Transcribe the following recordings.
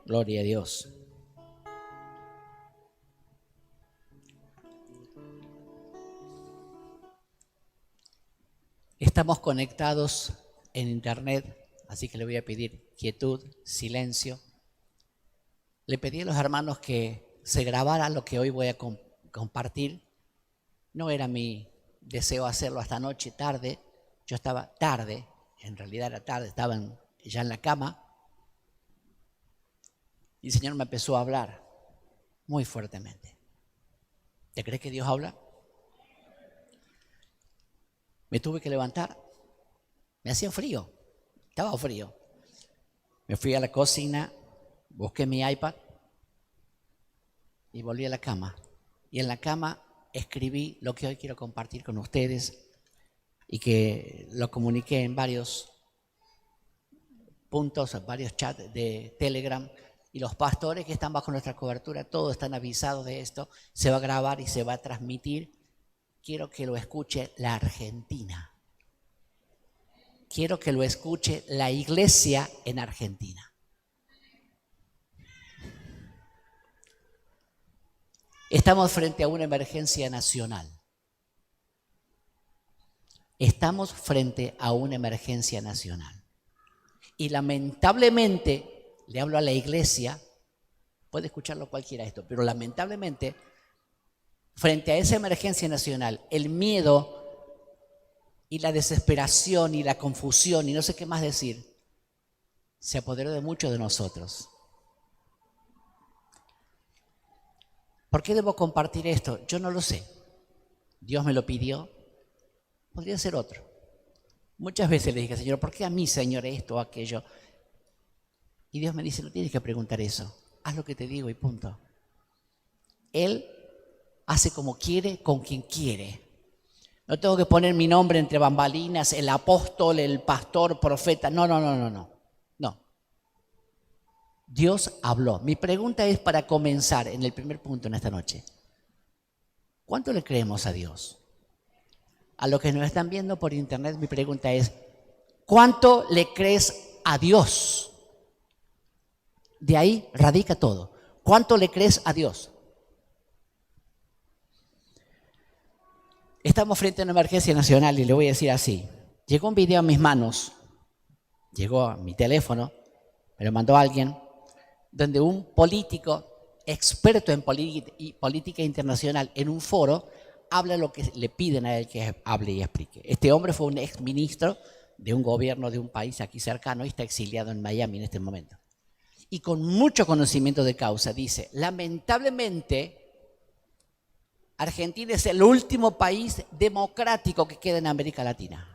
Gloria a Dios. Estamos conectados en internet, así que le voy a pedir quietud, silencio. Le pedí a los hermanos que se grabara lo que hoy voy a compartir. No era mi deseo hacerlo hasta anoche, tarde. Yo estaba tarde, en realidad era tarde, estaba ya en la cama. Y el Señor me empezó a hablar muy fuertemente. ¿Te crees que Dios habla? Me tuve que levantar. Me hacía frío, estaba frío. Me fui a la cocina, busqué mi iPad y volví a la cama. Y en la cama escribí lo que hoy quiero compartir con ustedes y que lo comuniqué en varios puntos, en varios chats de Telegram. Y los pastores que están bajo nuestra cobertura, todos están avisados de esto. Se va a grabar y se va a transmitir. Quiero que lo escuche la Argentina. Quiero que lo escuche la iglesia en Argentina. Estamos frente a una emergencia nacional. Estamos frente a una emergencia nacional. Y lamentablemente, le hablo a la iglesia, puede escucharlo cualquiera esto, pero lamentablemente, frente a esa emergencia nacional, el miedo y la desesperación y la confusión y no sé qué más decir, se apoderó de muchos de nosotros. ¿Por qué debo compartir esto? Yo no lo sé. Dios me lo pidió. Podría ser otro. Muchas veces le dije, Señor, ¿por qué a mí, Señor, esto o aquello? Y Dios me dice, no tienes que preguntar eso. Haz lo que te digo y punto. Él hace como quiere, con quien quiere. No tengo que poner mi nombre entre bambalinas, el apóstol, el pastor, profeta. No. Dios habló. Mi pregunta es para comenzar en el primer punto en esta noche. ¿Cuánto le creemos a Dios? A los que nos están viendo por internet, mi pregunta es, ¿cuánto le crees a Dios? De ahí radica todo. ¿Cuánto le crees a Dios? Estamos frente a una emergencia nacional y le voy a decir así. Llegó un video a mis manos, llegó a mi teléfono, me lo mandó alguien, donde un político experto en política internacional en un foro habla lo que le piden a él que hable y explique. Este hombre fue un exministro de un gobierno de un país aquí cercano y está exiliado en Miami en este momento. Y con mucho conocimiento de causa dice, lamentablemente, Argentina es el último país democrático que queda en América Latina.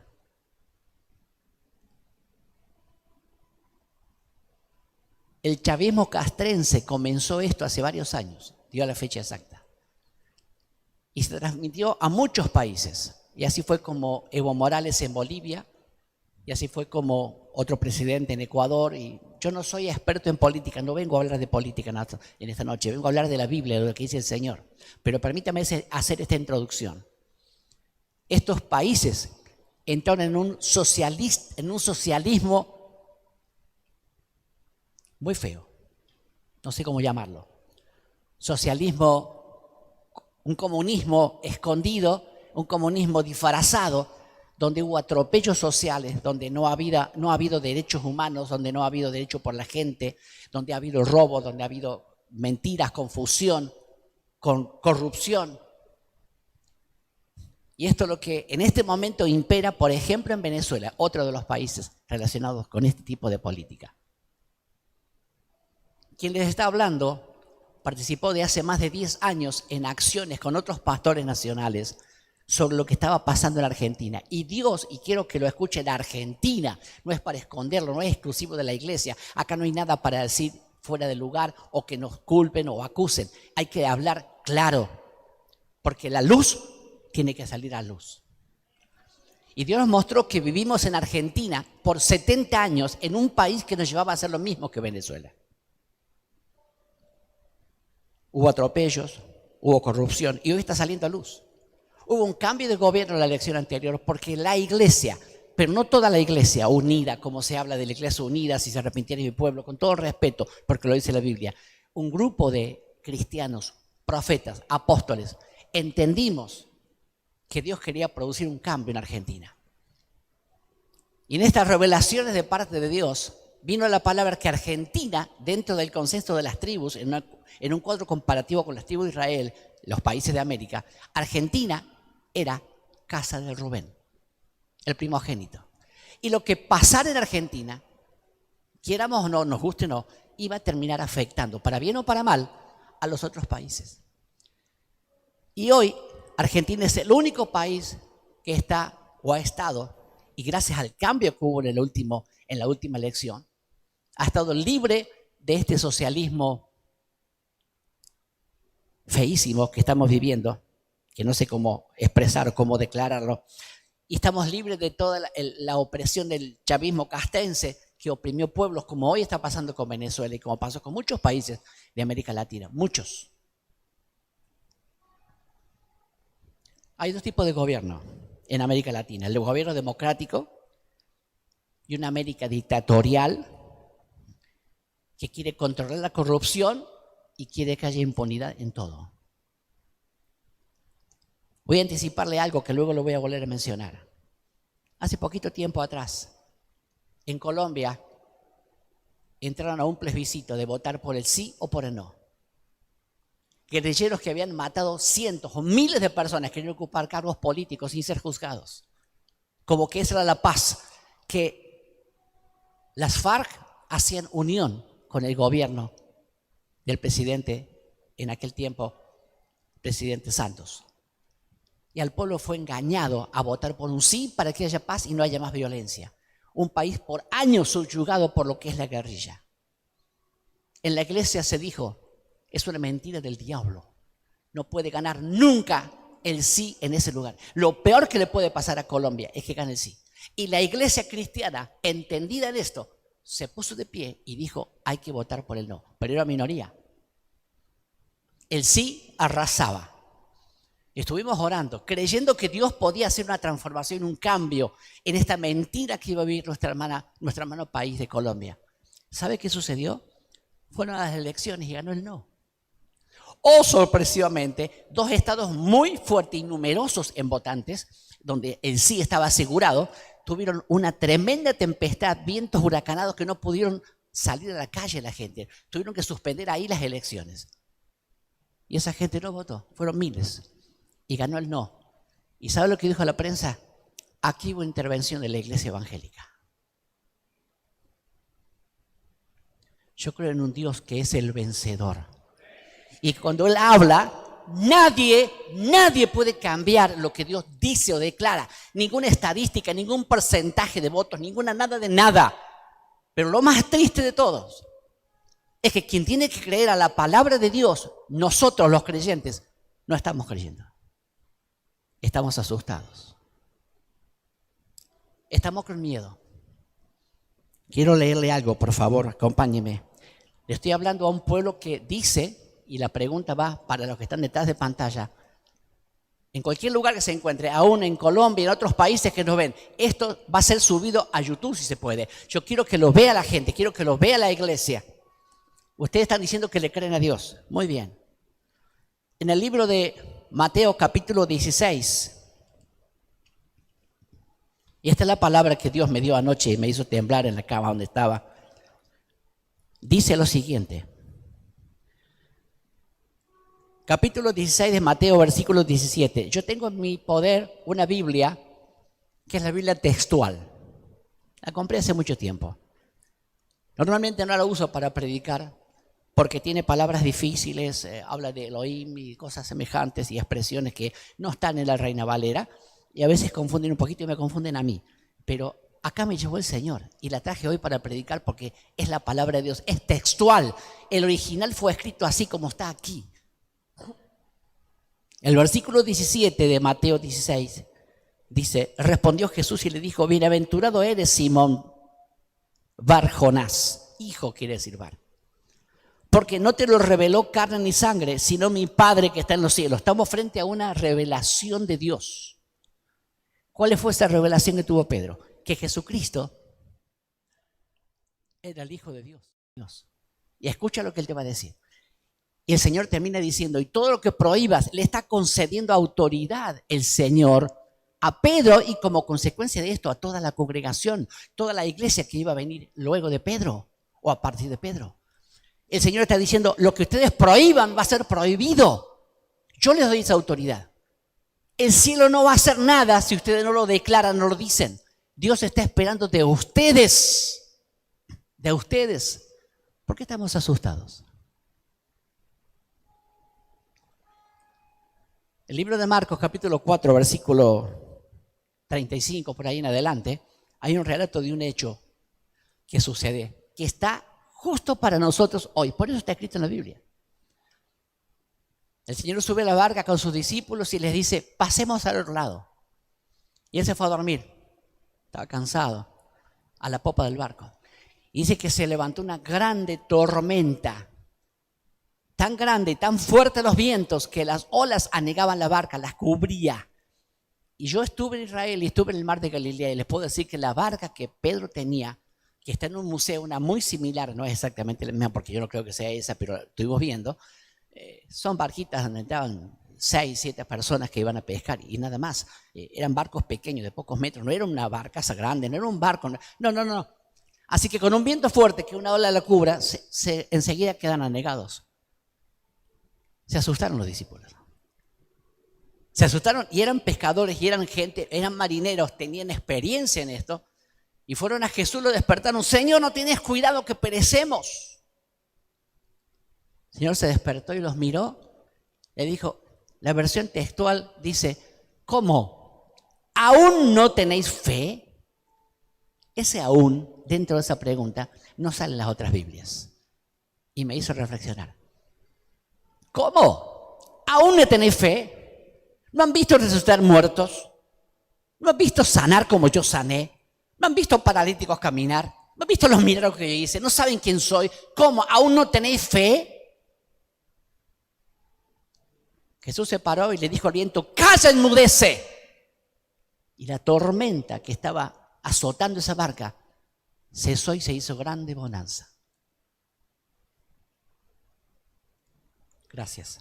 El chavismo castrense comenzó esto hace varios años, dio la fecha exacta. Y se transmitió a muchos países. Y así fue como Evo Morales en Bolivia, y así fue como otro presidente en Ecuador. Y yo no soy experto en política, no vengo a hablar de política en esta noche, vengo a hablar de la Biblia, de lo que dice el Señor. Pero permítame hacer esta introducción. Estos países entraron en un socialismo muy feo, no sé cómo llamarlo. Socialismo, un comunismo escondido, un comunismo disfrazado, donde hubo atropellos sociales, donde no ha habido derechos humanos, donde no ha habido derecho por la gente, donde ha habido robo, donde ha habido mentiras, confusión, corrupción. Y esto es lo que en este momento impera, por ejemplo, en Venezuela, otro de los países relacionados con este tipo de política. Quien les está hablando participó de hace más de 10 años en acciones con otros pastores nacionales sobre lo que estaba pasando en la Argentina. Y Dios, y quiero que lo escuche la Argentina, no es para esconderlo, no es exclusivo de la iglesia. Acá no hay nada para decir fuera de lugar o que nos culpen o acusen. Hay que hablar claro, porque la luz tiene que salir a luz. Y Dios nos mostró que vivimos en Argentina por 70 años en un país que nos llevaba a hacer lo mismo que Venezuela. Hubo atropellos, hubo corrupción y hoy está saliendo a luz. Hubo un cambio de gobierno en la elección anterior porque la iglesia pero no toda la iglesia unida, como se habla de la iglesia unida, si se arrepintiera mi pueblo, con todo el respeto, porque lo dice la Biblia. Un grupo de cristianos, profetas, apóstoles, entendimos que Dios quería producir un cambio en Argentina. Y en estas revelaciones de parte de Dios, vino la palabra que Argentina, dentro del consenso de las tribus, en un cuadro comparativo con las tribus de Israel, los países de América, Argentina era casa de Rubén, el primogénito. Y lo que pasara en Argentina, quieramos o no, nos guste o no, iba a terminar afectando, para bien o para mal, a los otros países. Y hoy Argentina es el único país que está o ha estado, y gracias al cambio que hubo en la última elección, ha estado libre de este socialismo feísimo que estamos viviendo, que no sé cómo expresar o cómo declararlo, y estamos libres de toda la opresión del chavismo castense que oprimió pueblos, como hoy está pasando con Venezuela y como pasó con muchos países de América Latina, muchos. Hay dos tipos de gobierno en América Latina, el gobierno democrático y una América dictatorial que quiere controlar la corrupción y quiere que haya impunidad en todo. Voy a anticiparle algo que luego lo voy a volver a mencionar. Hace poquito tiempo atrás, en Colombia, entraron a un plebiscito de votar por el sí o por el no. Guerrilleros que habían matado cientos o miles de personas querían ocupar cargos políticos sin ser juzgados. Como que esa era la paz, que las FARC hacían unión con el gobierno del presidente, en aquel tiempo, presidente Santos. Y al pueblo fue engañado a votar por un sí para que haya paz y no haya más violencia. Un país por años subyugado por lo que es la guerrilla. En la iglesia se dijo, es una mentira del diablo. No puede ganar nunca el sí en ese lugar. Lo peor que le puede pasar a Colombia es que gane el sí. Y la iglesia cristiana, entendida en esto, se puso de pie y dijo, hay que votar por el no. Pero era minoría. El sí arrasaba. Estuvimos orando, creyendo que Dios podía hacer una transformación, un cambio en esta mentira que iba a vivir nuestro hermano país de Colombia. ¿Sabe qué sucedió? Fueron a las elecciones y ganó el no. O sorpresivamente, dos estados muy fuertes y numerosos en votantes, donde el sí estaba asegurado, tuvieron una tremenda tempestad, vientos huracanados que no pudieron salir a la calle la gente. Tuvieron que suspender ahí las elecciones. Y esa gente no votó, fueron miles. Y ganó el no. ¿Y sabe lo que dijo la prensa? Aquí hubo intervención de la iglesia evangélica. Yo creo en un Dios que es el vencedor. Y cuando Él habla, nadie puede cambiar lo que Dios dice o declara. Ninguna estadística, ningún porcentaje de votos, nada de nada. Pero lo más triste de todos es que quien tiene que creer a la palabra de Dios, nosotros los creyentes, no estamos creyendo. Estamos asustados. Estamos con miedo. Quiero leerle algo, por favor, acompáñeme. Le estoy hablando a un pueblo que dice, y la pregunta va para los que están detrás de pantalla, en cualquier lugar que se encuentre, aún en Colombia y en otros países que nos ven, esto va a ser subido a YouTube si se puede. Yo quiero que lo vea la gente, quiero que lo vea la iglesia. Ustedes están diciendo que le creen a Dios. Muy bien. En el libro de Mateo capítulo 16. Y esta es la palabra que Dios me dio anoche y me hizo temblar en la cama donde estaba. Dice lo siguiente. Capítulo 16 de Mateo, versículo 17. Yo tengo en mi poder una Biblia que es la Biblia textual. La compré hace mucho tiempo. Normalmente no la uso para predicar porque tiene palabras difíciles, habla de Elohim y cosas semejantes y expresiones que no están en la Reina Valera y a veces confunden un poquito y me confunden a mí. Pero acá me llevó el Señor y la traje hoy para predicar porque es la palabra de Dios, es textual. El original fue escrito así como está aquí. El versículo 17 de Mateo 16 dice, respondió Jesús y le dijo, bienaventurado eres Simón Bar-Jonás, hijo quiere decir Bar, porque no te lo reveló carne ni sangre, sino mi Padre que está en los cielos. Estamos frente a una revelación de Dios. ¿Cuál fue esa revelación que tuvo Pedro? que Jesucristo era el Hijo de Dios. Y escucha lo que Él te va a decir. Y el Señor termina diciendo, y todo lo que prohíbas, le está concediendo autoridad el Señor a Pedro y como consecuencia de esto a toda la congregación, toda la iglesia que iba a venir luego de Pedro o a partir de Pedro. El Señor está diciendo, lo que ustedes prohíban va a ser prohibido. Yo les doy esa autoridad. El cielo no va a hacer nada si ustedes no lo declaran, no lo dicen. Dios está esperando de ustedes. De ustedes. ¿Por qué estamos asustados? El libro de Marcos, capítulo 4, versículo 35, por ahí en adelante, hay un relato de un hecho que sucede, que está justo para nosotros hoy. Por eso está escrito en la Biblia. El Señor sube a la barca con sus discípulos y les dice, pasemos al otro lado. Y Él se fue a dormir. Estaba cansado, a la popa del barco. Y dice que se levantó una grande tormenta. Tan grande y tan fuerte los vientos que las olas anegaban la barca, las cubría. Y yo estuve en Israel y estuve en el mar de Galilea y les puedo decir que la barca que Pedro tenía, que está en un museo, una muy similar, no es exactamente la misma porque yo no creo que sea esa, pero estuvimos viendo, son barquitas donde entraban 6, 7 personas que iban a pescar y nada más. Eran barcos pequeños de pocos metros, no era una barcaza grande, no era un barco, no. Así que con un viento fuerte que una ola la cubra, enseguida quedan anegados. Se asustaron los discípulos. Se asustaron y eran pescadores y eran gente, eran marineros, tenían experiencia en esto. Y fueron a Jesús, lo despertaron. Señor, no tienes cuidado que perecemos. El Señor se despertó y los miró. Le dijo, la versión textual dice, ¿cómo? ¿Aún no tenéis fe? Ese aún, dentro de esa pregunta, no sale en las otras Biblias. Y me hizo reflexionar. ¿Cómo? ¿Aún no tenéis fe? ¿No han visto resucitar muertos? ¿No han visto sanar como yo sané? ¿No han visto paralíticos caminar? ¿No han visto los milagros que yo hice? ¿No saben quién soy? ¿Cómo? ¿Aún no tenéis fe? Jesús se paró y le dijo al viento, ¡calla, enmudece! Y la tormenta que estaba azotando esa barca cesó y se hizo grande bonanza. Gracias.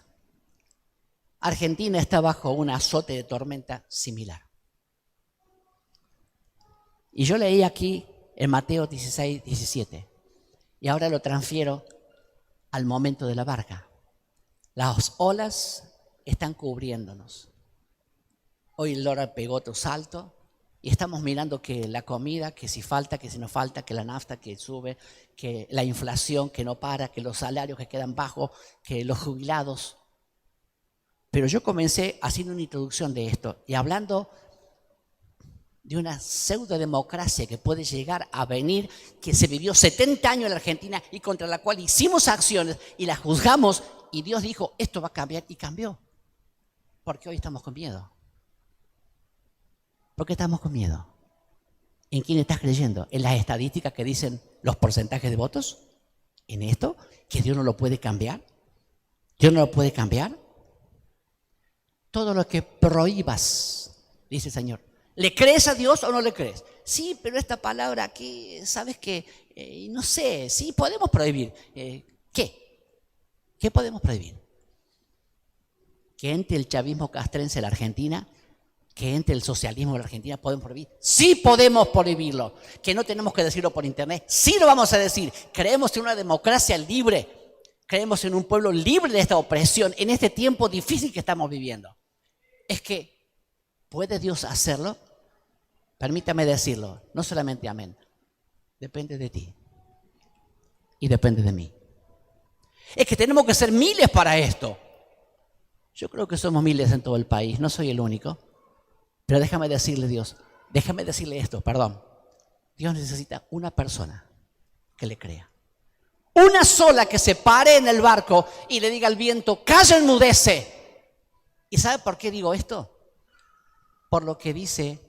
Argentina está bajo un azote de tormenta similar. Y yo leí aquí en Mateo 16, 17. Y ahora lo transfiero al momento de la barca. Las olas están cubriéndonos. Hoy el dólar pegó otro salto y estamos mirando que la comida, que si falta, que si no falta, que la nafta que sube, que la inflación que no para, que los salarios que quedan bajos, que los jubilados. Pero yo comencé haciendo una introducción de esto y hablando de una pseudodemocracia que puede llegar a venir, que se vivió 70 años en la Argentina y contra la cual hicimos acciones y la juzgamos y Dios dijo, esto va a cambiar y cambió. Porque hoy estamos con miedo. ¿Por qué estamos con miedo? ¿En quién estás creyendo? ¿En las estadísticas que dicen los porcentajes de votos? ¿En esto? ¿Que Dios no lo puede cambiar? ¿Dios no lo puede cambiar? Todo lo que prohíbas, dice el Señor. ¿Le crees a Dios o no le crees? Sí, pero esta palabra aquí, ¿sabes qué? No sé, sí, podemos prohibir. ¿Qué? ¿Qué podemos prohibir? Que entre el chavismo castrense en la Argentina, que entre el socialismo en la Argentina, ¿podemos prohibir? Sí podemos prohibirlo. Que no tenemos que decirlo por internet, sí lo vamos a decir. Creemos en una democracia libre, creemos en un pueblo libre de esta opresión, en este tiempo difícil que estamos viviendo. Es que, ¿puede Dios hacerlo? Permítame decirlo, no solamente amén. Depende de ti y depende de mí. Es que tenemos que ser miles para esto. Yo creo que somos miles en todo el país, no soy el único. Pero déjame decirle esto, perdón. Dios necesita una persona que le crea. Una sola que se pare en el barco y le diga al viento, calla, enmudece. ¿Y sabe por qué digo esto? Por lo que dice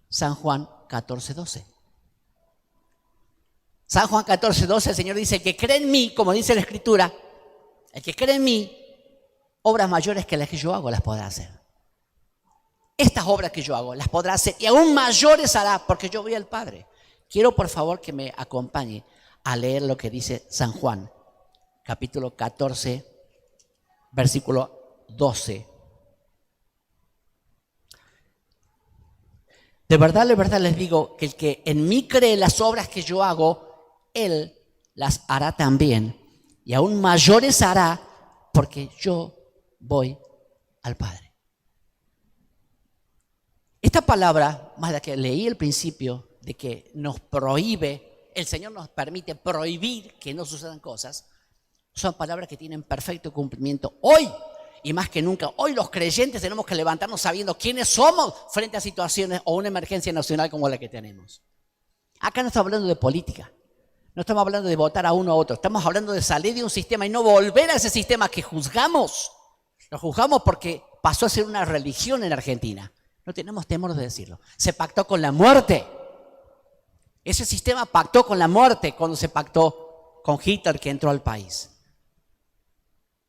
San Juan 14:12. San Juan 14:12, el Señor dice, el que cree en mí, como dice la Escritura, el que cree en mí, obras mayores que las que yo hago las podrá hacer. estas obras que yo hago las podrá hacer y aún mayores hará porque yo voy al Padre. Quiero por favor que me acompañe a leer lo que dice San Juan, capítulo 14, versículo 12. De verdad les digo que el que en mí cree las obras que yo hago, él las hará también. Y aún mayores hará porque yo voy al Padre. Esta palabra, más la que leí al principio, de que nos prohíbe, el Señor nos permite prohibir que no sucedan cosas, son palabras que tienen perfecto cumplimiento hoy. Y más que nunca, hoy los creyentes tenemos que levantarnos sabiendo quiénes somos frente a situaciones o una emergencia nacional como la que tenemos. Acá no estamos hablando de política, no estamos hablando de votar a uno a otro, estamos hablando de salir de un sistema y no volver a ese sistema que juzgamos. Lo juzgamos porque pasó a ser una religión en Argentina. No tenemos temor de decirlo. Se pactó con la muerte. Ese sistema pactó con la muerte cuando se pactó con Hitler que entró al país.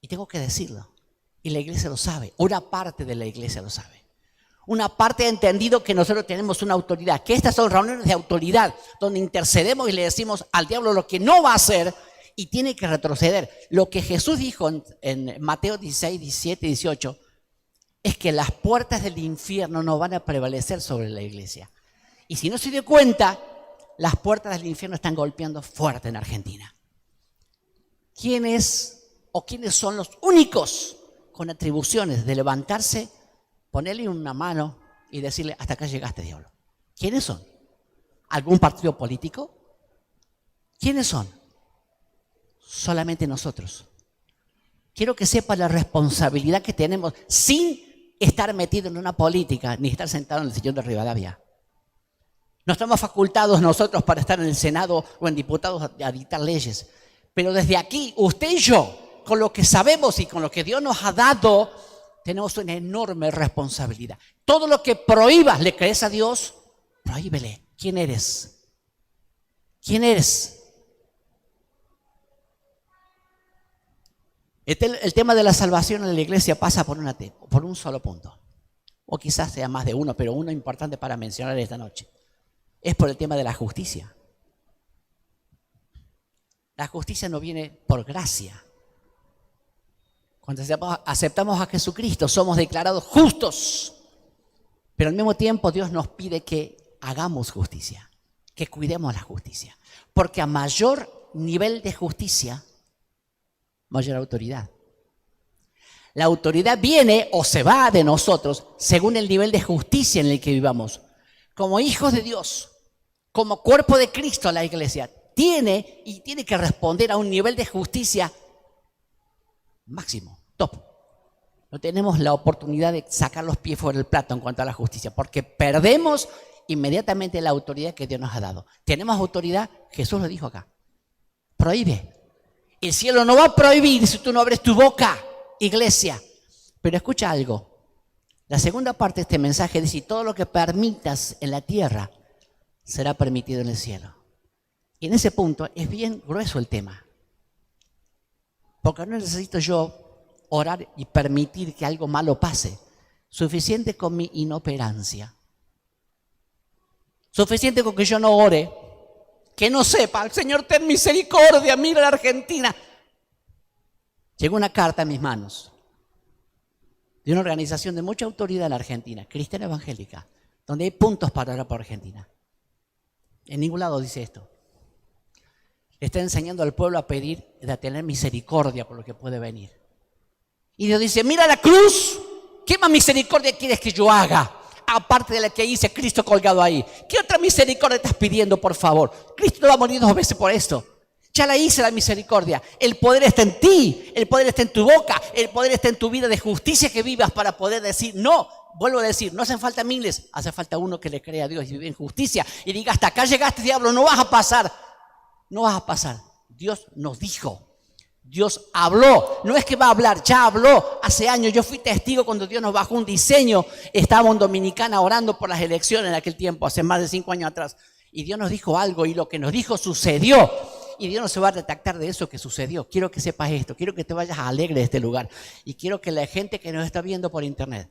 Y tengo que decirlo. Y la iglesia lo sabe, una parte de la iglesia lo sabe. Una parte ha entendido que nosotros tenemos una autoridad, que estas son reuniones de autoridad, donde intercedemos y le decimos al diablo lo que no va a hacer y tiene que retroceder. Lo que Jesús dijo en Mateo 16, 17, 18, es que las puertas del infierno no van a prevalecer sobre la iglesia. Y si no se dio cuenta, las puertas del infierno están golpeando fuerte en Argentina. ¿Quiénes son los únicos con atribuciones de levantarse, ponerle una mano y decirle, hasta acá llegaste, diablo? ¿Quiénes son? ¿Algún partido político? ¿Quiénes son? Solamente nosotros. Quiero que sepa la responsabilidad que tenemos sin estar metido en una política ni estar sentado en el sillón de Rivadavia. No estamos facultados nosotros para estar en el Senado o en diputados a dictar leyes. Pero desde aquí, usted y yo, con lo que sabemos y con lo que Dios nos ha dado, tenemos una enorme responsabilidad. Todo lo que prohíbas, ¿le crees a Dios? Prohíbele. ¿Quién eres? ¿Quién eres? El tema de la salvación en la iglesia pasa por un solo punto. O quizás sea más de uno, pero uno importante para mencionar esta noche. Es por el tema de la justicia. La justicia no viene por gracia. Cuando aceptamos a Jesucristo, somos declarados justos. Pero al mismo tiempo Dios nos pide que hagamos justicia, que cuidemos la justicia. Porque a mayor nivel de justicia, mayor autoridad. La autoridad viene o se va de nosotros según el nivel de justicia en el que vivamos. Como hijos de Dios, como cuerpo de Cristo, la iglesia tiene que responder a un nivel de justicia máximo, top. No tenemos la oportunidad de sacar los pies fuera del plato en cuanto a la justicia, porque perdemos inmediatamente la autoridad que Dios nos ha dado. Tenemos autoridad, Jesús lo dijo acá. Prohíbe. El cielo no va a prohibir si tú no abres tu boca, iglesia. Pero escucha algo. La segunda parte de este mensaje dice, todo lo que permitas en la tierra será permitido en el cielo. Y en ese punto es bien grueso el tema. Porque no necesito yo orar y permitir que algo malo pase. Suficiente con mi inoperancia. Suficiente con que yo no ore. Que no sepa, Señor, ten misericordia, mira la Argentina. Llegó una carta a mis manos de una organización de mucha autoridad en la Argentina, cristiana evangélica, donde hay puntos para orar por Argentina. En ningún lado dice esto. Le está enseñando al pueblo a pedir, a tener misericordia por lo que puede venir. Y Dios dice, mira la cruz, ¿qué más misericordia quieres que yo haga? Aparte de la que hice Cristo colgado ahí. ¿Qué otra misericordia estás pidiendo, por favor? Cristo no va a morir 2 veces por esto. Ya la hice la misericordia. El poder está en ti, el poder está en tu boca, el poder está en tu vida de justicia que vivas para poder decir, no, vuelvo a decir, no hacen falta miles, hace falta uno que le crea a Dios y vive en justicia y diga, hasta acá llegaste, diablo, no vas a pasar. No vas a pasar. Dios nos dijo. Dios habló. No es que va a hablar, ya habló. Hace años yo fui testigo cuando Dios nos bajó un diseño. Estábamos en Dominicana orando por las elecciones en aquel tiempo, hace más de 5 años atrás. Y Dios nos dijo algo y lo que nos dijo sucedió. Y Dios no se va a retractar de eso que sucedió. Quiero que sepas esto. Quiero que te vayas alegre de este lugar. Y quiero que la gente que nos está viendo por internet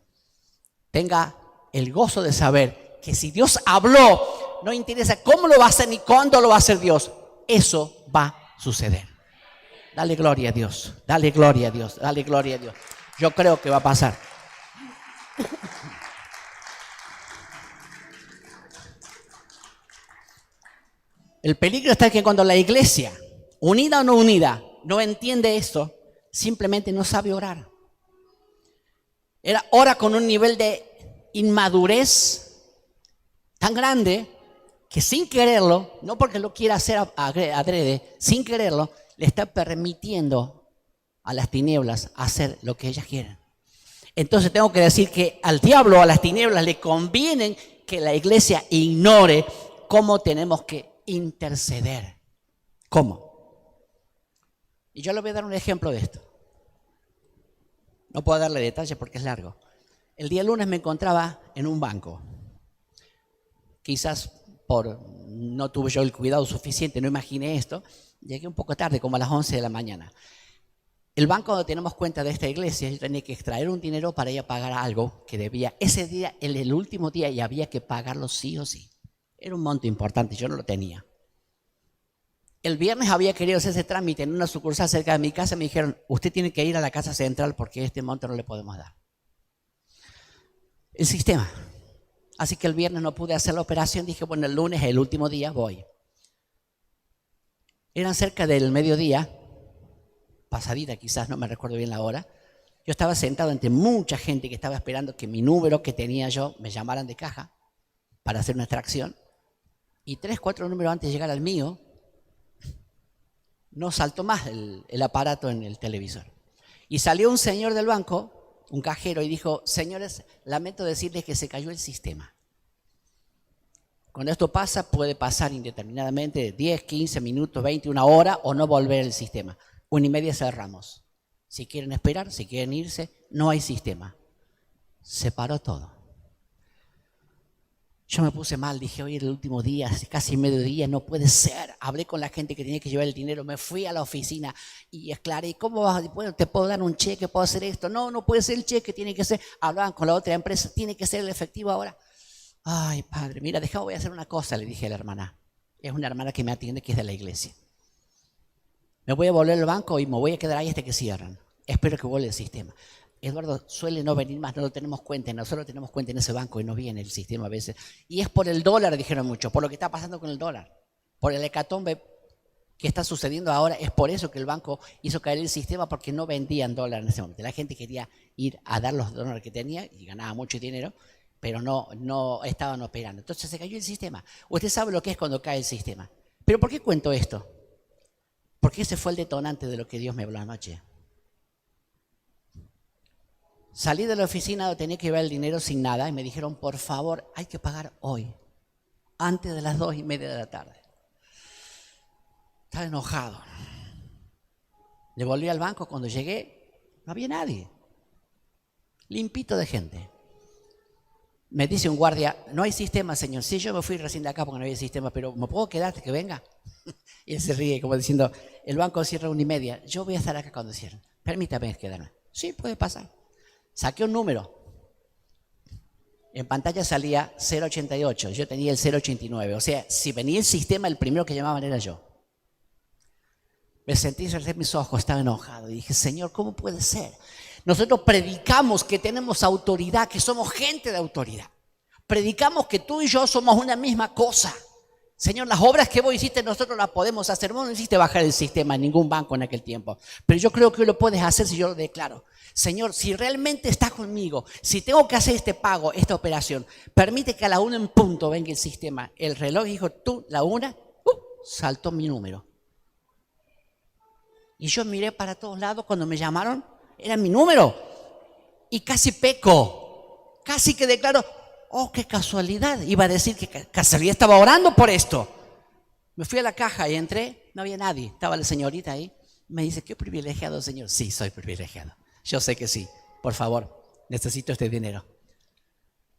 tenga el gozo de saber que si Dios habló, no interesa cómo lo va a hacer ni cuándo lo va a hacer Dios, eso va a suceder. Dale gloria a Dios, dale gloria a Dios, dale gloria a Dios. Yo creo que va a pasar. El peligro está que cuando la iglesia, unida o no unida, no entiende esto, simplemente no sabe orar. Ora con un nivel de inmadurez tan grande que sin quererlo, no porque lo quiera hacer adrede, sin quererlo, le está permitiendo a las tinieblas hacer lo que ellas quieren. Entonces tengo que decir que al diablo, a las tinieblas, le conviene que la iglesia ignore cómo tenemos que interceder. ¿Cómo? Y yo le voy a dar un ejemplo de esto. No puedo darle detalles porque es largo. El día lunes me encontraba en un banco. Quizás no tuve yo el cuidado suficiente, no imaginé esto. Llegué un poco tarde, como a las 11 de la mañana. El banco donde tenemos cuenta de esta iglesia, yo tenía que extraer un dinero para ir a pagar algo que debía. Ese día, el último día, y había que pagarlo sí o sí. Era un monto importante, yo no lo tenía. El viernes había querido hacer ese trámite en una sucursal cerca de mi casa. Me dijeron, usted tiene que ir a la casa central porque este monto no le podemos dar. El sistema. Así que el viernes no pude hacer la operación. Dije, bueno, el lunes, el último día, voy. Eran cerca del mediodía, pasadita quizás, no me recuerdo bien la hora. Yo estaba sentado entre mucha gente que estaba esperando que mi número que tenía yo me llamaran de caja para hacer una extracción. Y 3, 4 números antes de llegar al mío, no saltó más el aparato en el televisor. Y salió un señor del banco, un cajero, y dijo, señores, lamento decirles que se cayó el sistema. Cuando esto pasa, puede pasar indeterminadamente 10, 15 minutos, 20, una hora, o no volver el sistema. 1:30 cerramos. Si quieren esperar, si quieren irse, no hay sistema. Se paró todo. Yo me puse mal, dije, hoy era el último día, casi mediodía, no puede ser. Hablé con la gente que tenía que llevar el dinero, me fui a la oficina y aclaré, ¿cómo vas? Bueno, te puedo dar un cheque, puedo hacer esto. No, no puede ser el cheque, tiene que ser, hablaban con la otra empresa, tiene que ser el efectivo ahora. Ay, padre, mira, voy a hacer una cosa, le dije a la hermana. Es una hermana que me atiende, que es de la iglesia. Me voy a volver al banco y me voy a quedar ahí hasta que cierran. Espero que vuelva el sistema. Eduardo, suele no venir más, no lo tenemos cuenta, nosotros tenemos cuenta en ese banco y no viene el sistema a veces. Y es por el dólar, dijeron mucho, por lo que está pasando con el dólar, por el hecatombe que está sucediendo ahora, es por eso que el banco hizo caer el sistema, porque no vendían dólar en ese momento. La gente quería ir a dar los dólares que tenía y ganaba mucho dinero, pero no estaban operando. Entonces se cayó el sistema. Usted sabe lo que es cuando cae el sistema. ¿Pero por qué cuento esto? Porque ese fue el detonante de lo que Dios me habló anoche. Salí de la oficina donde tenía que llevar el dinero sin nada y me dijeron, por favor, hay que pagar hoy, antes de las 2:30 de la tarde. Estaba enojado. Le volví al banco, cuando llegué, no había nadie. Limpito de gente. Me dice un guardia, no hay sistema, señor. Sí, yo me fui recién de acá porque no había sistema, pero ¿me puedo quedar hasta que venga? Y él se ríe como diciendo, el banco cierra 1:30, yo voy a estar acá cuando cierren. Permítame quedarme. Sí, puede pasar. Saqué un número. En pantalla salía 088, yo tenía el 089. O sea, si venía el sistema, el primero que llamaban era yo. Me sentí cerrar mis ojos, estaba enojado. Y dije, Señor, ¿cómo puede ser? Nosotros predicamos que tenemos autoridad, que somos gente de autoridad. Predicamos que tú y yo somos una misma cosa. Señor, las obras que vos hiciste nosotros las podemos hacer. Vos no hiciste bajar el sistema en ningún banco en aquel tiempo. Pero yo creo que lo puedes hacer si yo lo declaro. Señor, si realmente estás conmigo, si tengo que hacer este pago, esta operación, permite que a la 1 en punto venga el sistema. El reloj dijo, tú, la 1, saltó mi número. Y yo miré para todos lados cuando me llamaron, era mi número. Y casi peco, casi que declaro, oh, qué casualidad. Iba a decir que casualidad estaba orando por esto. Me fui a la caja y entré, no había nadie. Estaba la señorita ahí. Me dice, qué privilegiado, señor. Sí, soy privilegiado. Yo sé que sí. Por favor, necesito este dinero.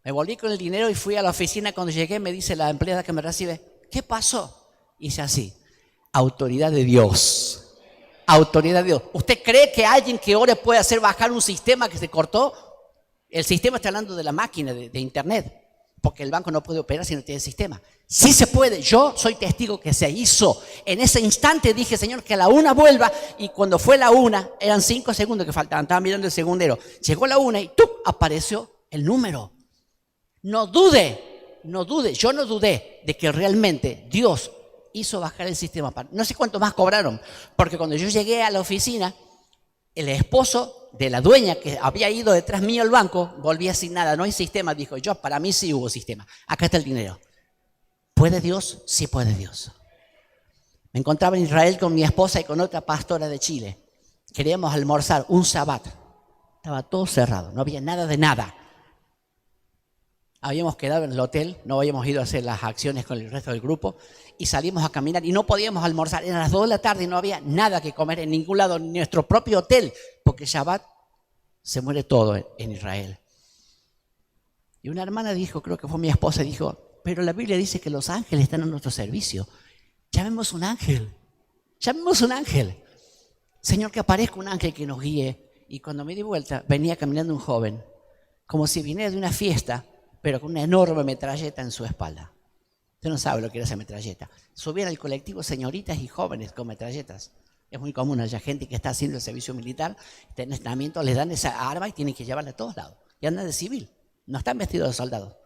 Me volví con el dinero y fui a la oficina. Cuando llegué me dice la empleada que me recibe, ¿qué pasó? Hice así, autoridad de Dios. Autoridad de Dios. ¿Usted cree que alguien que ore puede hacer bajar un sistema que se cortó? El sistema está hablando de la máquina, de internet, porque el banco no puede operar si no tiene sistema. Sí se puede, yo soy testigo que se hizo. En ese instante dije, Señor, que a la 1 vuelva, y cuando fue la 1, eran 5 segundos que faltaban, estaba mirando el segundero. Llegó la 1 y ¡tup! Apareció el número. No dude, yo no dudé de que realmente Dios hizo bajar el sistema. No sé cuánto más cobraron, porque cuando yo llegué a la oficina, el esposo de la dueña que había ido detrás mío al banco, volvía sin nada, no hay sistema, dijo, para mí sí hubo sistema, acá está el dinero. ¿Puede Dios? Sí puede Dios. Me encontraba en Israel con mi esposa y con otra pastora de Chile. Queríamos almorzar un sabbat, estaba todo cerrado, no había nada de nada. Habíamos quedado en el hotel, no habíamos ido a hacer las acciones con el resto del grupo y salimos a caminar y no podíamos almorzar. Eran las 2 de la tarde y no había nada que comer en ningún lado, en nuestro propio hotel, porque Shabbat se muere todo en Israel. Y una hermana dijo, creo que fue mi esposa, dijo, pero la Biblia dice que los ángeles están a nuestro servicio. Llamemos un ángel, llamemos un ángel. Señor, que aparezca un ángel que nos guíe. Y cuando me di vuelta, venía caminando un joven, como si viniera de una fiesta, pero con una enorme metralleta en su espalda. Usted no sabe lo que era esa metralleta. Subían al colectivo señoritas y jóvenes con metralletas. Es muy común, haya gente que está haciendo el servicio militar, está en entrenamiento, les dan esa arma y tienen que llevarla a todos lados. Y andan de civil, no están vestidos de soldados.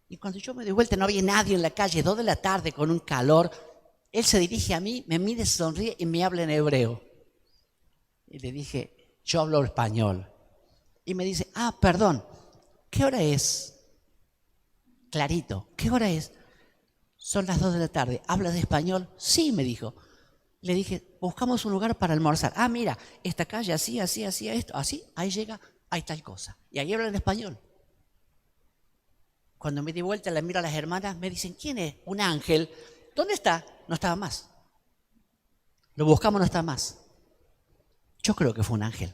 Y cuando yo me di vuelta no había nadie en la calle, 2 de la tarde con un calor. Él se dirige a mí, me mira, sonríe y me habla en hebreo. Y le dije, yo hablo español. Y me dice, perdón, ¿qué hora es? Clarito, ¿qué hora es? Son las 2 de la tarde. ¿Hablas de español? Sí, me dijo. Le dije, buscamos un lugar para almorzar. Mira, esta calle así, esto, así, ahí llega, hay tal cosa. Y ahí hablan español. Cuando me di vuelta, le miro a las hermanas, me dicen, ¿quién es? Un ángel. ¿Dónde está? No estaba más. Lo buscamos, no está más. Yo creo que fue un ángel.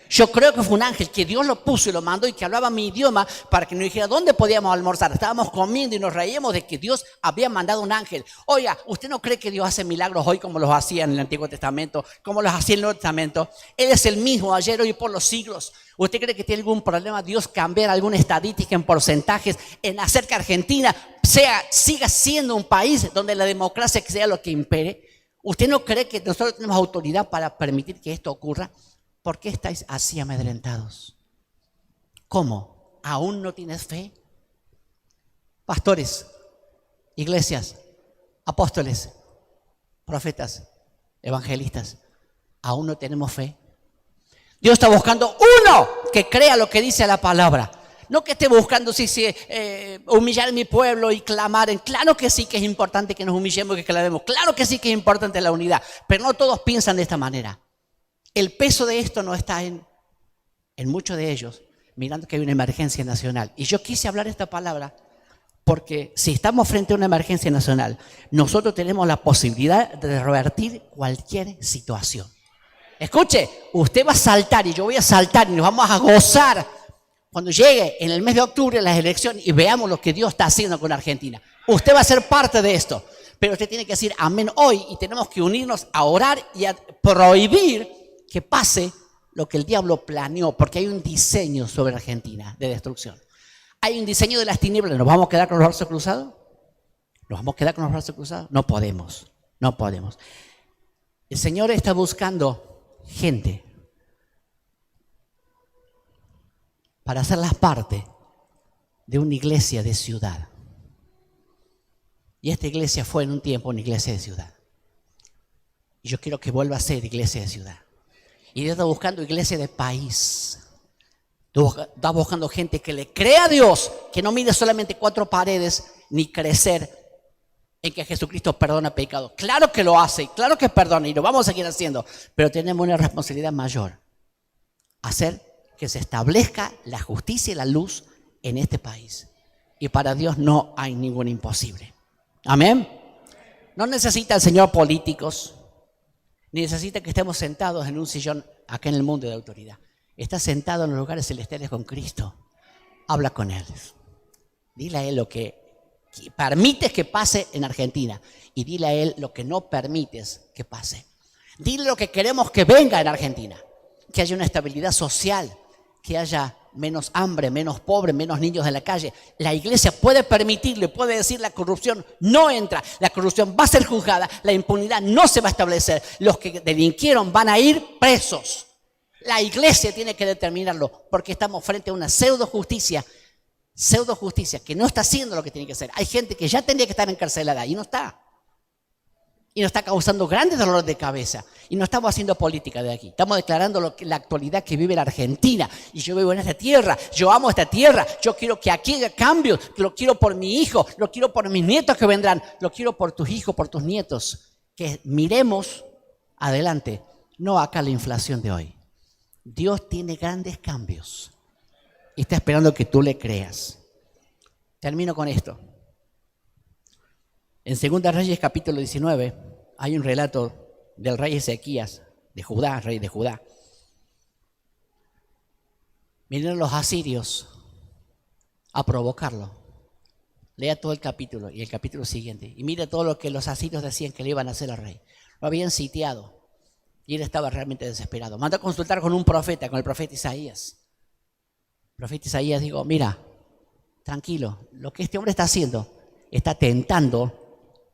Yo creo que fue un ángel que Dios lo puso y lo mandó y que hablaba mi idioma para que nos dijera dónde podíamos almorzar. Estábamos comiendo y nos reíamos de que Dios había mandado un ángel. Oiga, ¿usted no cree que Dios hace milagros hoy como los hacía en el Antiguo Testamento, como los hacía en el Nuevo Testamento? Él es el mismo ayer, hoy y por los siglos. ¿Usted cree que tiene algún problema Dios cambiar alguna estadística en porcentajes en hacer que Argentina siga siendo un país donde la democracia sea lo que impere? ¿Usted no cree que nosotros tenemos autoridad para permitir que esto ocurra? ¿Por qué estáis así amedrentados? ¿Cómo? ¿Aún no tienes fe? Pastores, iglesias, apóstoles, profetas, evangelistas, ¿aún no tenemos fe? Dios está buscando uno que crea lo que dice la palabra. No que esté buscando humillar a mi pueblo y clamar. Claro que sí que es importante que nos humillemos y que clamemos. Claro que sí que es importante la unidad. Pero no todos piensan de esta manera. El peso de esto no está en muchos de ellos, mirando que hay una emergencia nacional. Y yo quise hablar esta palabra porque si estamos frente a una emergencia nacional, nosotros tenemos la posibilidad de revertir cualquier situación. Escuche, usted va a saltar y yo voy a saltar y nos vamos a gozar cuando llegue en el mes de octubre las elecciones y veamos lo que Dios está haciendo con Argentina. Usted va a ser parte de esto, pero usted tiene que decir amén hoy y tenemos que unirnos a orar y a prohibir que pase lo que el diablo planeó, porque hay un diseño sobre Argentina de destrucción. Hay un diseño de las tinieblas. ¿Nos vamos a quedar con los brazos cruzados? ¿Nos vamos a quedar con los brazos cruzados? No podemos, no podemos. El Señor está buscando gente para hacerlas parte de una iglesia de ciudad. Y esta iglesia fue en un tiempo una iglesia de ciudad. Y yo quiero que vuelva a ser iglesia de ciudad. Y Dios está buscando iglesia de país. Está buscando gente que le crea a Dios, que no mire solamente 4 paredes, ni crecer en que Jesucristo perdona pecados. Claro que lo hace, claro que perdona y lo vamos a seguir haciendo, pero tenemos una responsabilidad mayor. Hacer que se establezca la justicia y la luz en este país. Y para Dios no hay ningún imposible. Amén. No necesita el Señor políticos, ni necesita que estemos sentados en un sillón acá en el mundo de autoridad. Está sentado en los lugares celestiales con Cristo. Habla con Él. Dile a Él lo que permites que pase en Argentina y dile a Él lo que no permites que pase. Dile lo que queremos que venga en Argentina. Que haya una estabilidad social, que haya menos hambre, menos pobre, menos niños en la calle. La iglesia puede permitirle, puede decir la corrupción no entra, la corrupción va a ser juzgada, la impunidad no se va a establecer, los que delinquieron van a ir presos. La iglesia tiene que determinarlo porque estamos frente a una pseudo justicia que no está haciendo lo que tiene que hacer. Hay gente que ya tendría que estar encarcelada y no está. Y nos está causando grandes dolores de cabeza. Y no estamos haciendo política de aquí. Estamos declarando la actualidad que vive la Argentina. Y yo vivo en esta tierra. Yo amo esta tierra. Yo quiero que aquí haya cambios. Lo quiero por mi hijo. Lo quiero por mis nietos que vendrán. Lo quiero por tus hijos, por tus nietos. Que miremos adelante. No acá la inflación de hoy. Dios tiene grandes cambios. Y está esperando que tú le creas. Termino con esto. En 2 Reyes capítulo 19 hay un relato del rey Ezequías, de Judá, rey de Judá. Vinieron los asirios a provocarlo. Lea todo el capítulo y el capítulo siguiente. Y mire todo lo que los asirios decían que le iban a hacer al rey. Lo habían sitiado y él estaba realmente desesperado. Mandó a consultar con un profeta, con el profeta Isaías. El profeta Isaías dijo, mira, tranquilo, lo que este hombre está haciendo, está tentando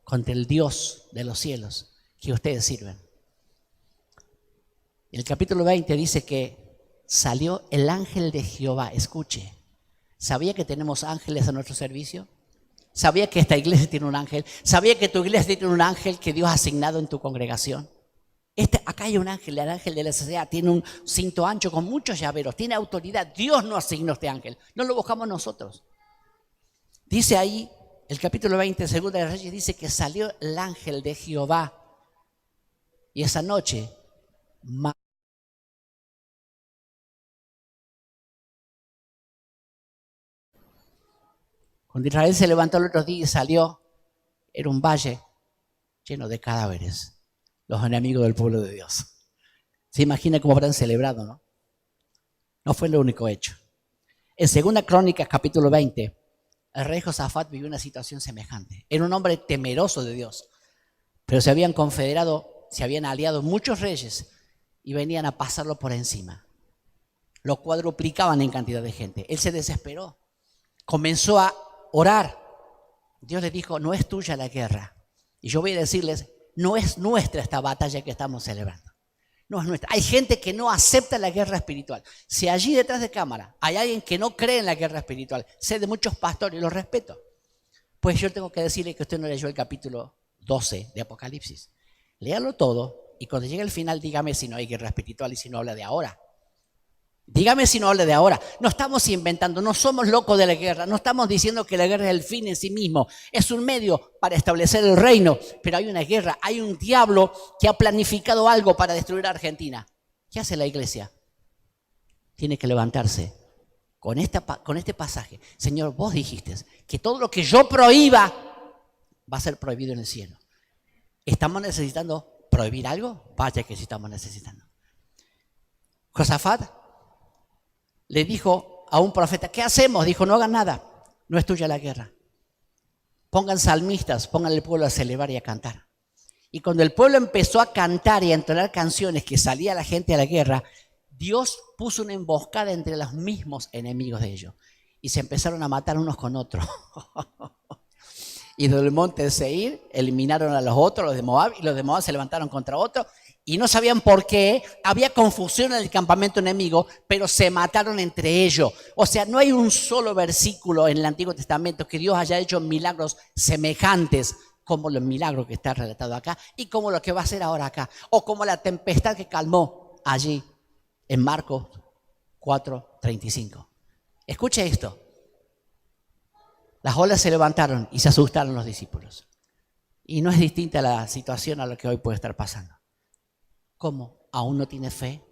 contra el Dios de los cielos que ustedes sirven. En el capítulo 20 dice que salió el ángel de Jehová. Escuche, ¿sabía que tenemos ángeles a nuestro servicio? ¿Sabía que esta iglesia tiene un ángel? ¿Sabía que tu iglesia tiene un ángel que Dios ha asignado en tu congregación? Acá hay un ángel, el ángel de la sociedad, tiene un cinto ancho con muchos llaveros, tiene autoridad. Dios nos asignó este ángel, no lo buscamos nosotros. Dice ahí, el capítulo 20, Segunda de Reyes, dice que salió el ángel de Jehová. Y esa noche, cuando Israel se levantó el otro día y salió, era un valle lleno de cadáveres, los enemigos del pueblo de Dios. Se imagina cómo habrán celebrado, ¿no? No fue lo único hecho. En 2 Crónicas, capítulo 20, el rey Josafat vivió una situación semejante. Era un hombre temeroso de Dios, pero se habían confederado, se habían aliado muchos reyes y venían a pasarlo por encima. Lo cuadruplicaban en cantidad de gente. Él se desesperó, comenzó a orar. Dios le dijo, no es tuya la guerra. Y yo voy a decirles, no es nuestra esta batalla que estamos celebrando. No es nuestra. Hay gente que no acepta la guerra espiritual. Si allí detrás de cámara hay alguien que no cree en la guerra espiritual, sé de muchos pastores y los respeto, pues yo tengo que decirle que usted no leyó el capítulo 12 de Apocalipsis. Léalo todo y cuando llegue el final dígame si no hay guerra espiritual y si no habla de ahora. Dígame si no habla de ahora. No estamos inventando, no somos locos de la guerra, no estamos diciendo que la guerra es el fin en sí mismo, es un medio para establecer el reino, pero hay una guerra, hay un diablo que ha planificado algo para destruir a Argentina. ¿Qué hace la iglesia? Tiene que levantarse con este pasaje. Señor, vos dijiste que todo lo que yo prohíba va a ser prohibido en el cielo. ¿Estamos necesitando prohibir algo? Vaya que sí estamos necesitando. Josafat le dijo a un profeta, ¿qué hacemos? Dijo, no hagan nada, no es tuya la guerra. Pongan salmistas, pongan al pueblo a celebrar y a cantar. Y cuando el pueblo empezó a cantar y a entonar canciones que salía la gente a la guerra, Dios puso una emboscada entre los mismos enemigos de ellos. Y se empezaron a matar unos con otros. Y del monte de Seir eliminaron a los otros, los de Moab, y los de Moab se levantaron contra otros. Y no sabían por qué, había confusión en el campamento enemigo, pero se mataron entre ellos. O sea, no hay un solo versículo en el Antiguo Testamento que Dios haya hecho milagros semejantes como los milagros que está relatado acá y como lo que va a hacer ahora acá. O como la tempestad que calmó allí en Marcos 4:35. Escuche esto. Las olas se levantaron y se asustaron los discípulos. Y no es distinta la situación a lo que hoy puede estar pasando. ¿Cómo? ¿Aún no tiene fe?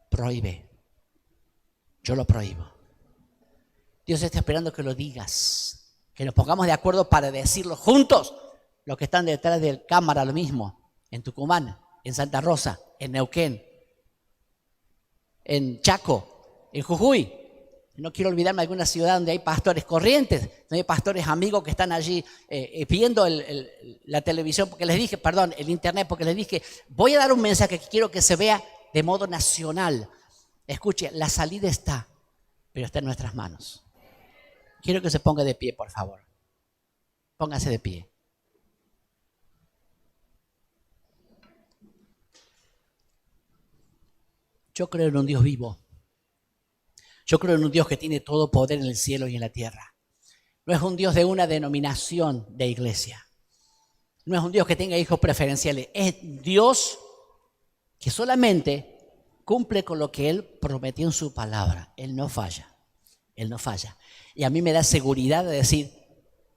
Prohíbe. Yo lo prohíbo. Dios está esperando que lo digas, que nos pongamos de acuerdo para decirlo juntos. Los que están detrás del cámara, lo mismo, en Tucumán, en Santa Rosa, en Neuquén, en Chaco, en Jujuy. No quiero olvidarme de alguna ciudad donde hay pastores Corrientes, donde hay pastores amigos que están allí viendo la televisión, porque les dije, perdón, el internet, porque les dije, voy a dar un mensaje que quiero que se vea de modo nacional. Escuche, la salida está. pero está en nuestras manos. Quiero que se ponga de pie, por favor. Póngase de pie. Yo creo en un Dios vivo. Yo creo en un Dios que tiene todo poder en el cielo y en la tierra. No es un Dios de una denominación de iglesia. No es un Dios que tenga hijos preferenciales. Es Dios que solamente cumple con lo que Él prometió en su palabra. Él no falla. Él no falla. Y a mí me da seguridad de decir,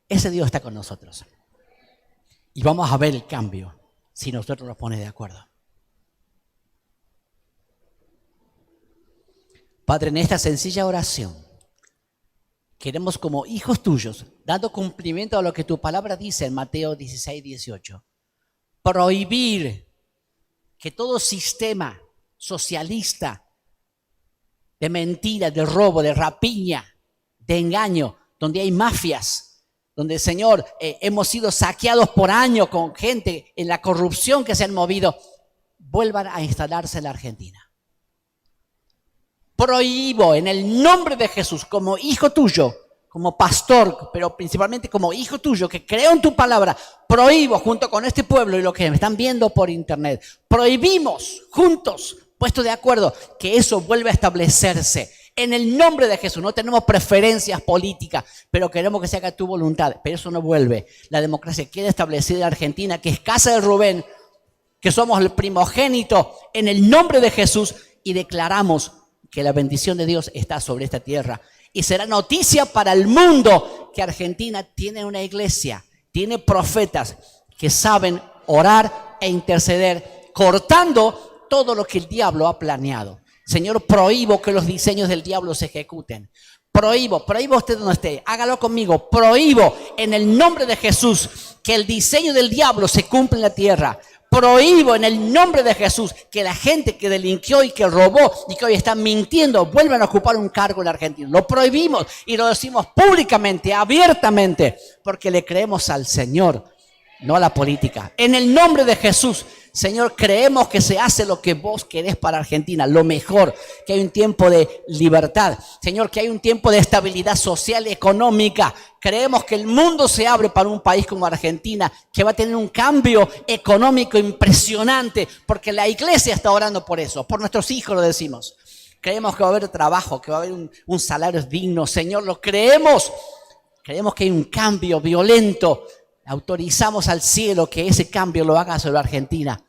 ese Dios está con nosotros. Y vamos a ver el cambio si nosotros nos ponemos de acuerdo. Padre, en esta sencilla oración, queremos como hijos tuyos, dando cumplimiento a lo que tu palabra dice en Mateo 16, 18, prohibir que todo sistema socialista de mentira, de robo, de rapiña, de engaño, donde hay mafias, donde, Señor, hemos sido saqueados por años con gente en la corrupción que se han movido, vuelvan a instalarse en la Argentina. Prohíbo en el nombre de Jesús, como hijo tuyo, como pastor, pero principalmente como hijo tuyo, que creo en tu palabra, prohíbo junto con este pueblo y los que me están viendo por internet, prohibimos juntos, puestos de acuerdo, que eso vuelva a establecerse. En el nombre de Jesús, no tenemos preferencias políticas, pero queremos que se haga tu voluntad, pero eso no vuelve. La democracia queda establecida en Argentina, que es casa de Rubén, que somos el primogénito, en el nombre de Jesús, y declaramos que la bendición de Dios está sobre esta tierra. Y será noticia para el mundo que Argentina tiene una iglesia, tiene profetas que saben orar e interceder, cortando todo lo que el diablo ha planeado. Señor, prohíbo que los diseños del diablo se ejecuten. Prohíbo usted donde esté, hágalo conmigo. Prohíbo en el nombre de Jesús que el diseño del diablo se cumpla en la tierra. Prohíbo en el nombre de Jesús que la gente que delinquió y que robó y que hoy están mintiendo vuelvan a ocupar un cargo en la Argentina. Lo prohibimos y lo decimos públicamente, abiertamente, porque le creemos al Señor, no a la política. En el nombre de Jesús, Señor, creemos que se hace lo que vos querés para Argentina, lo mejor, que hay un tiempo de libertad. Señor, que hay un tiempo de estabilidad social y económica. Creemos que el mundo se abre para un país como Argentina, que va a tener un cambio económico impresionante, porque la iglesia está orando por eso, por nuestros hijos lo decimos. Creemos que va a haber trabajo, que va a haber un salario digno. Señor, lo creemos. Creemos que hay un cambio violento. Autorizamos al cielo que ese cambio lo haga sobre Argentina.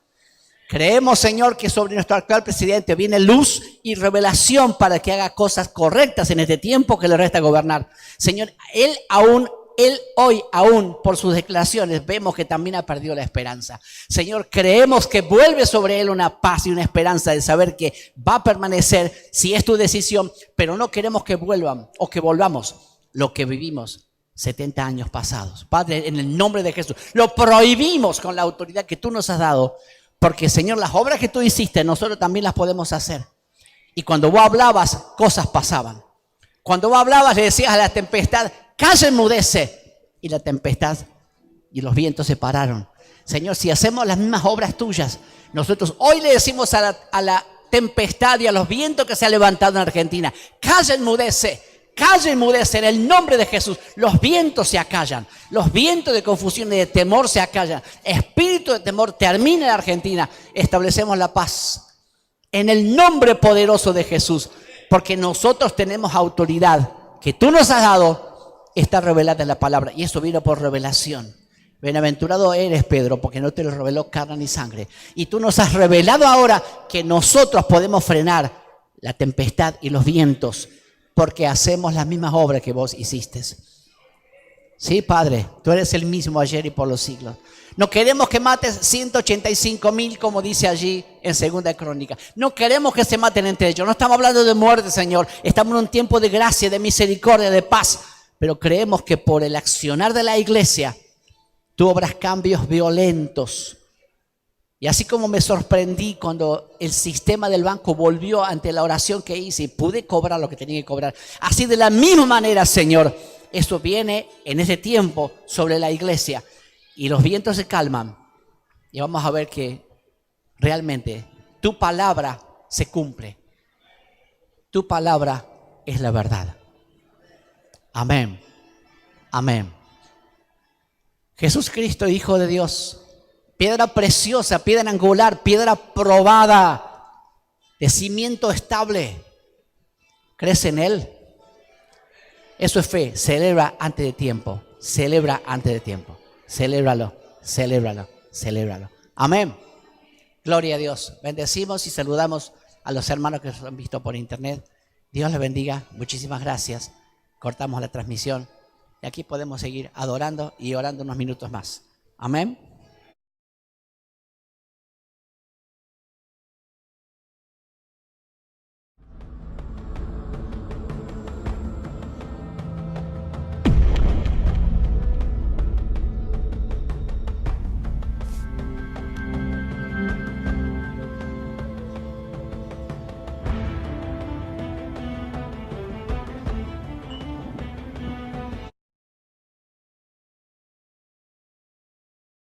Creemos, Señor, que sobre nuestro actual presidente viene luz y revelación para que haga cosas correctas en este tiempo que le resta gobernar. Señor, él hoy aún, por sus declaraciones, vemos que también ha perdido la esperanza. Señor, creemos que vuelve sobre él una paz y una esperanza de saber que va a permanecer si es tu decisión, pero no queremos que vuelvan o que volvamos lo que vivimos 70 años pasados. Padre, en el nombre de Jesús, lo prohibimos con la autoridad que tú nos has dado, porque, Señor, las obras que tú hiciste, nosotros también las podemos hacer. Y cuando vos hablabas, cosas pasaban. Cuando vos hablabas, le decías a la tempestad, calla, enmudece. Y la tempestad y los vientos se pararon. Señor, si hacemos las mismas obras tuyas, nosotros hoy le decimos a la tempestad y a los vientos que se han levantado en Argentina, calla, enmudece. Calla y enmudece en el nombre de Jesús. Los vientos se acallan. Los vientos de confusión y de temor se acallan. Espíritu de temor termina en Argentina. Establecemos la paz en el nombre poderoso de Jesús. Porque nosotros tenemos autoridad que tú nos has dado. Está revelada en la palabra. Y eso vino por revelación. Bienaventurado eres, Pedro, porque no te lo reveló carne ni sangre. Y tú nos has revelado ahora que nosotros podemos frenar la tempestad y los vientos, porque hacemos las mismas obras que vos hiciste. Sí, Padre, tú eres el mismo ayer y por los siglos. No queremos que mates 185,000, como dice allí en 2 Crónica. No queremos que se maten entre ellos. No estamos hablando de muerte, Señor. Estamos en un tiempo de gracia, de misericordia, de paz. Pero creemos que por el accionar de la iglesia, tú obras cambios violentos. Y así como me sorprendí cuando el sistema del banco volvió ante la oración que hice y pude cobrar lo que tenía que cobrar, así de la misma manera, Señor, eso viene en ese tiempo sobre la iglesia y los vientos se calman y vamos a ver que realmente tu palabra se cumple. Tu palabra es la verdad. Amén. Amén. Jesús Cristo, Hijo de Dios, piedra preciosa, piedra angular, piedra probada, de cimiento estable. ¿Crees en Él? Eso es fe. Celebra antes de tiempo. Celebra antes de tiempo. Celébralo, celébralo, celébralo. Amén. Gloria a Dios. Bendecimos y saludamos a los hermanos que nos han visto por internet. Dios les bendiga. Muchísimas gracias. Cortamos la transmisión y aquí podemos seguir adorando y orando unos minutos más. Amén.